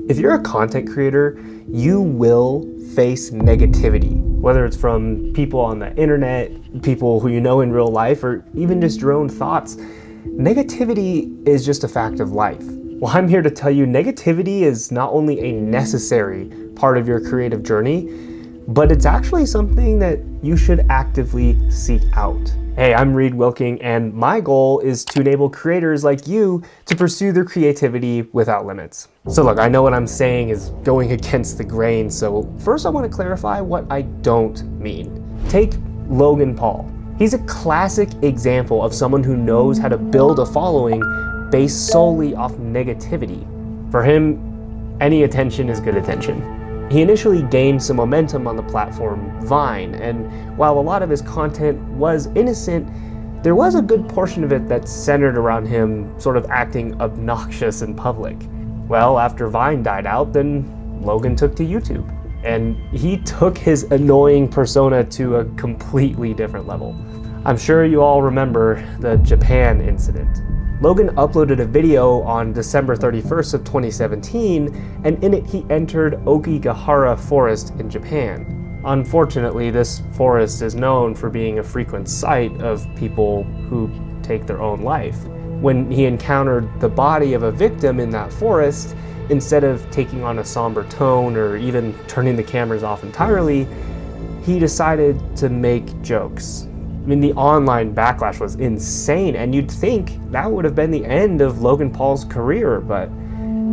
If you're a content creator, you will face negativity, whether it's from people on the internet, people who you know in real life, or even just your own thoughts. Negativity is just a fact of life. Well, I'm here to tell you negativity is not only a necessary part of your creative journey, but it's actually something that you should actively seek out. Hey, I'm Reed Wilking, and my goal is to enable creators like you to pursue their creativity without limits. So look, I know what I'm saying is going against the grain, so first I want to clarify what I don't mean. Take Logan Paul. He's a classic example of someone who knows how to build a following based solely off negativity. For him, any attention is good attention. He initially gained some momentum on the platform Vine, and while a lot of his content was innocent, there was a good portion of it that centered around him sort of acting obnoxious in public. Well, after Vine died out, then Logan took to YouTube, and he took his annoying persona to a completely different level. I'm sure you all remember the Japan incident. Logan uploaded a video on December 31st of 2017, and in it he entered Okigahara Forest in Japan. Unfortunately, this forest is known for being a frequent site of people who take their own life. When he encountered the body of a victim in that forest, instead of taking on a somber tone or even turning the cameras off entirely, he decided to make jokes. I mean, the online backlash was insane, and you'd think that would have been the end of Logan Paul's career, but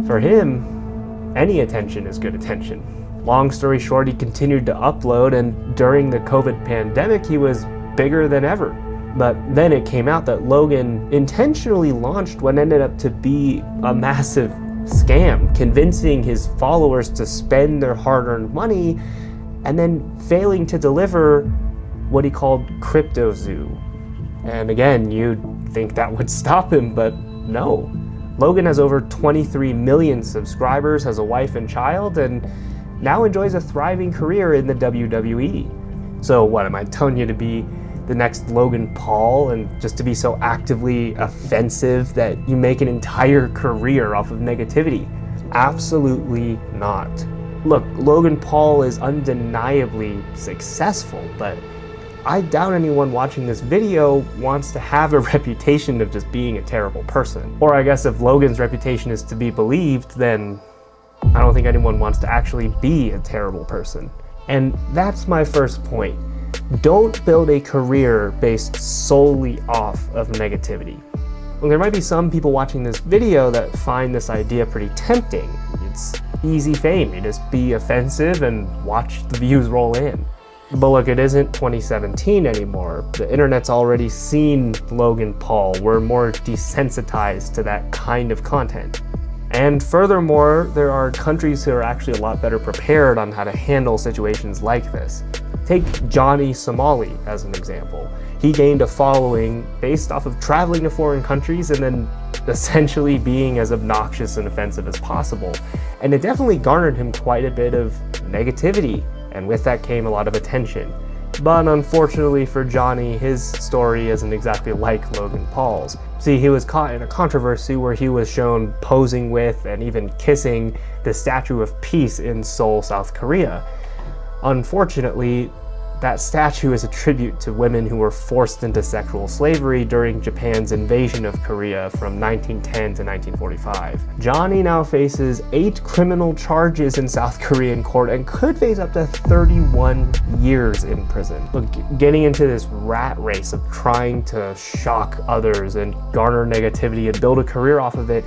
for him, any attention is good attention. Long story short, he continued to upload, and during the COVID pandemic, he was bigger than ever. But then it came out that Logan intentionally launched what ended up to be a massive scam, convincing his followers to spend their hard-earned money and then failing to deliver what he called Crypto Zoo. And again, you'd think that would stop him, but no. Logan has over 23 million subscribers, has a wife and child, and now enjoys a thriving career in the WWE. So what, am I telling you to be the next Logan Paul and just to be so actively offensive that you make an entire career off of negativity? Absolutely not. Look, Logan Paul is undeniably successful, but I doubt anyone watching this video wants to have a reputation of just being a terrible person. Or I guess if Logan's reputation is to be believed, then I don't think anyone wants to actually be a terrible person. And that's my first point. Don't build a career based solely off of negativity. Well, there might be some people watching this video that find this idea pretty tempting. It's easy fame. You just be offensive and watch the views roll in. But look, it isn't 2017 anymore. The internet's already seen Logan Paul. We're more desensitized to that kind of content. And furthermore, there are countries who are actually a lot better prepared on how to handle situations like this. Take Johnny Somali as an example. He gained a following based off of traveling to foreign countries and then essentially being as obnoxious and offensive as possible. And it definitely garnered him quite a bit of negativity, and with that came a lot of attention. But unfortunately for Johnny, his story isn't exactly like Logan Paul's. See, he was caught in a controversy where he was shown posing with and even kissing the Statue of Peace in Seoul, South Korea. Unfortunately, that statue is a tribute to women who were forced into sexual slavery during Japan's invasion of Korea from 1910 to 1945. Johnny now faces 8 criminal charges in South Korean court and could face up to 31 years in prison. Look, getting into this rat race of trying to shock others and garner negativity and build a career off of it,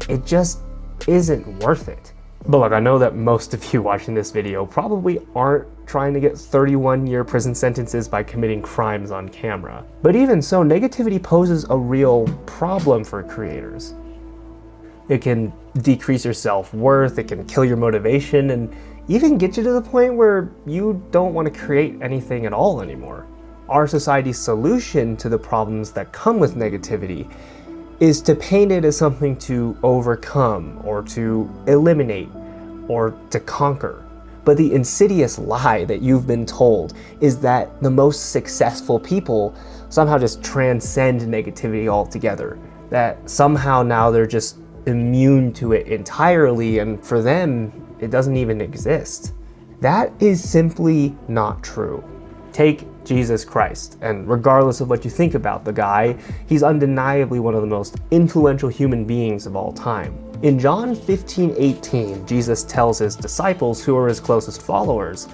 it just isn't worth it. But look, I know that most of you watching this video probably aren't trying to get 31-year prison sentences by committing crimes on camera. But even so, negativity poses a real problem for creators. It can decrease your self-worth, it can kill your motivation, and even get you to the point where you don't want to create anything at all anymore. Our society's solution to the problems that come with negativity is to paint it as something to overcome or to eliminate or to conquer. But the insidious lie that you've been told is that the most successful people somehow just transcend negativity altogether. That somehow now they're just immune to it entirely, and for them, it doesn't even exist. That is simply not true. Take Jesus Christ, and regardless of what you think about the guy, he's undeniably one of the most influential human beings of all time. In John 15:18, Jesus tells his disciples, who are his closest followers,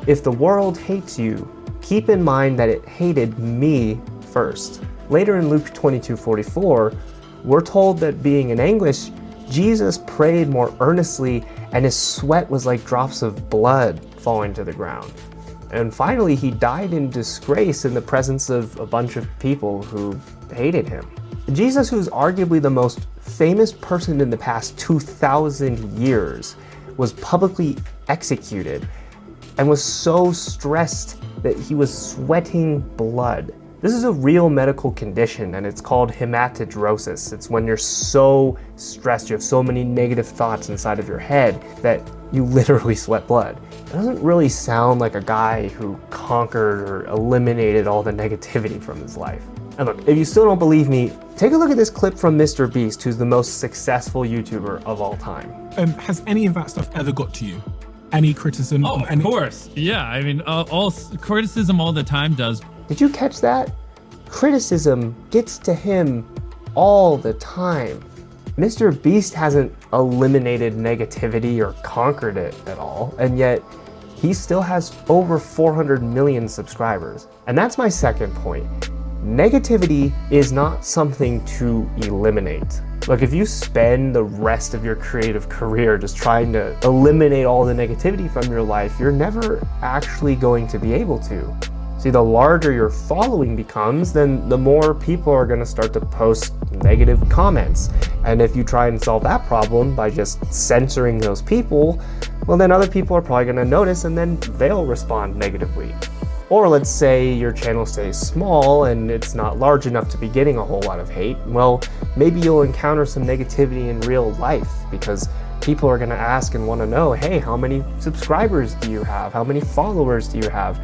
"If the world hates you, keep in mind that it hated me first." Later in Luke 22:44, we're told that being in anguish, Jesus prayed more earnestly, and his sweat was like drops of blood falling to the ground. And finally, he died in disgrace in the presence of a bunch of people who hated him. Jesus, who's arguably the most famous person in the past 2,000 years, was publicly executed and was so stressed that he was sweating blood. This is a real medical condition, and it's called hematidrosis. It's when you're so stressed, you have so many negative thoughts inside of your head that you literally sweat blood. It doesn't really sound like a guy who conquered or eliminated all the negativity from his life. And look, if you still don't believe me, take a look at this clip from Mr. Beast, who's the most successful YouTuber of all time. Has any of that stuff ever got to you? Any criticism? Oh, of course. Yeah, I mean, all criticism all the time does. Did you catch that? Criticism gets to him all the time. Mr. Beast hasn't eliminated negativity or conquered it at all, and yet he still has over 400 million subscribers. And that's my second point. Negativity is not something to eliminate. Look, if you spend the rest of your creative career just trying to eliminate all the negativity from your life, you're never actually going to be able to. See, the larger your following becomes, then the more people are going to start to post negative comments. And if you try and solve that problem by just censoring those people, well, then other people are probably going to notice, and then they'll respond negatively. Or let's say your channel stays small and it's not large enough to be getting a whole lot of hate. Well, maybe you'll encounter some negativity in real life because people are going to ask and want to know, hey, how many subscribers do you have? How many followers do you have?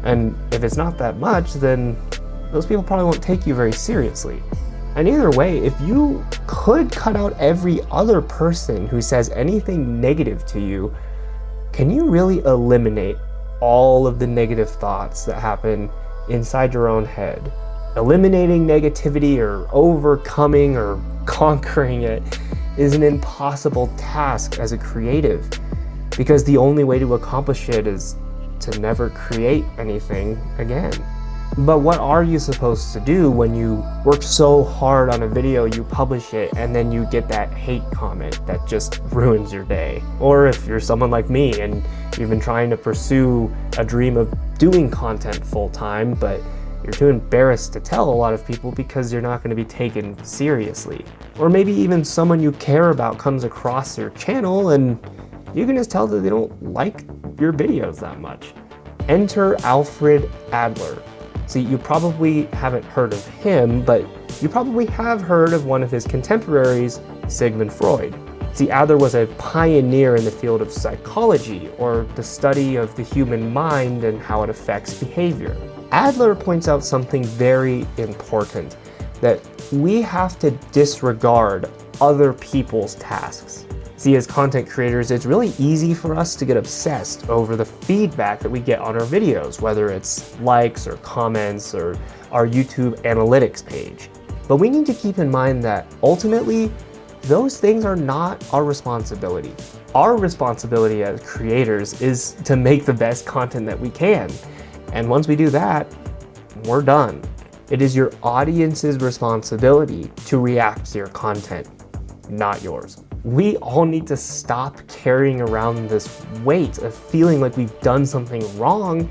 And if it's not that much, then those people probably won't take you very seriously. And either way, if you could cut out every other person who says anything negative to you, can you really eliminate all of the negative thoughts that happen inside your own head? Eliminating negativity or overcoming or conquering it is an impossible task as a creative, because the only way to accomplish it is to never create anything again. But what are you supposed to do when you work so hard on a video, you publish it, and then you get that hate comment that just ruins your day? Or if you're someone like me and you've been trying to pursue a dream of doing content full time, but you're too embarrassed to tell a lot of people because you're not going to be taken seriously. Or maybe even someone you care about comes across your channel and you can just tell that they don't like your videos that much. Enter Alfred Adler. See, you probably haven't heard of him, but you probably have heard of one of his contemporaries, Sigmund Freud. See, Adler was a pioneer in the field of psychology, or the study of the human mind and how it affects behavior. Adler points out something very important, that we have to disregard other people's tasks. See, as content creators, it's really easy for us to get obsessed over the feedback that we get on our videos, whether it's likes or comments or our YouTube analytics page. But we need to keep in mind that ultimately, those things are not our responsibility. Our responsibility as creators is to make the best content that we can. And once we do that, we're done. It is your audience's responsibility to react to your content, not yours. We all need to stop carrying around this weight of feeling like we've done something wrong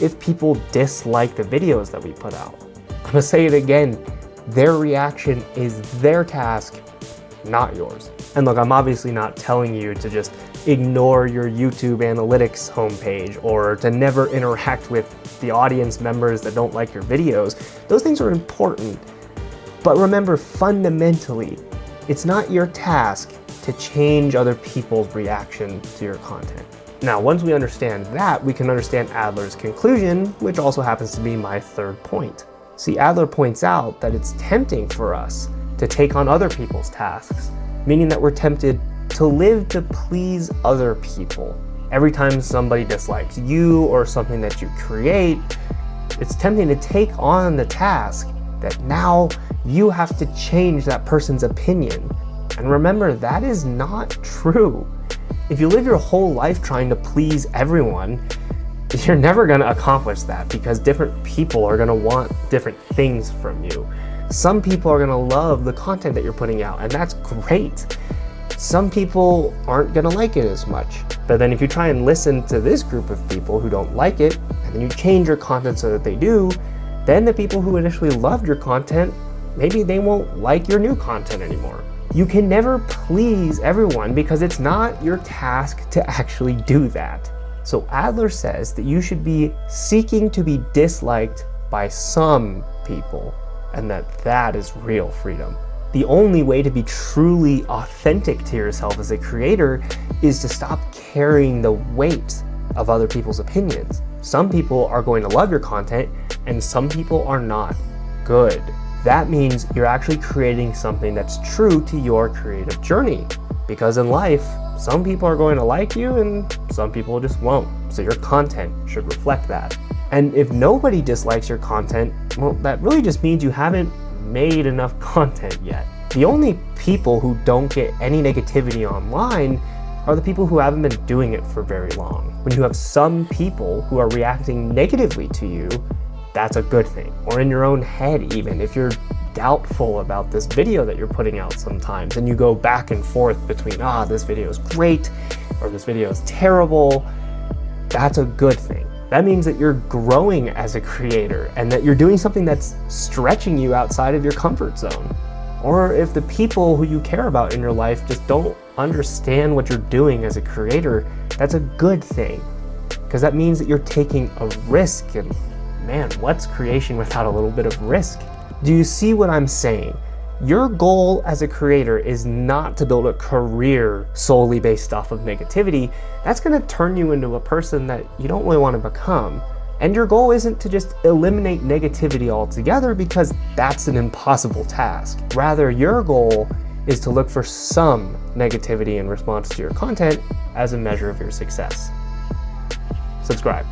if people dislike the videos that we put out. I'm gonna say it again, their reaction is their task, not yours. And look, I'm obviously not telling you to just ignore your YouTube analytics homepage or to never interact with the audience members that don't like your videos. Those things are important. But remember, fundamentally, it's not your task to change other people's reaction to your content. Now, once we understand that, we can understand Adler's conclusion, which also happens to be my third point. See, Adler points out that it's tempting for us to take on other people's tasks, meaning that we're tempted to live to please other people. Every time somebody dislikes you or something that you create, it's tempting to take on the task that now you have to change that person's opinion. And remember, that is not true. If you live your whole life trying to please everyone, you're never going to accomplish that, because different people are going to want different things from you. Some people are going to love the content that you're putting out, and that's great. Some people aren't going to like it as much. But then if you try and listen to this group of people who don't like it, and then you change your content so that they do, then the people who initially loved your content, maybe they won't like your new content anymore. You can never please everyone because it's not your task to actually do that. So Adler says that you should be seeking to be disliked by some people, and that is real freedom. The only way to be truly authentic to yourself as a creator is to stop carrying the weight of other people's opinions. Some people are going to love your content, and some people are not. Good. That means you're actually creating something that's true to your creative journey. Because in life, some people are going to like you and some people just won't. So your content should reflect that. And if nobody dislikes your content, well, that really just means you haven't made enough content yet. The only people who don't get any negativity online are the people who haven't been doing it for very long. When you have some people who are reacting negatively to you, that's a good thing. Or in your own head even, if you're doubtful about this video that you're putting out sometimes, and you go back and forth between, this video is great, or this video is terrible, that's a good thing. That means that you're growing as a creator, and that you're doing something that's stretching you outside of your comfort zone. Or if the people who you care about in your life just don't understand what you're doing as a creator, that's a good thing. Because that means that you're taking a risk, and man, what's creation without a little bit of risk? Do you see what I'm saying? Your goal as a creator is not to build a career solely based off of negativity. That's going to turn you into a person that you don't really want to become. And your goal isn't to just eliminate negativity altogether, because that's an impossible task. Rather, your goal is to look for some negativity in response to your content as a measure of your success. Subscribe.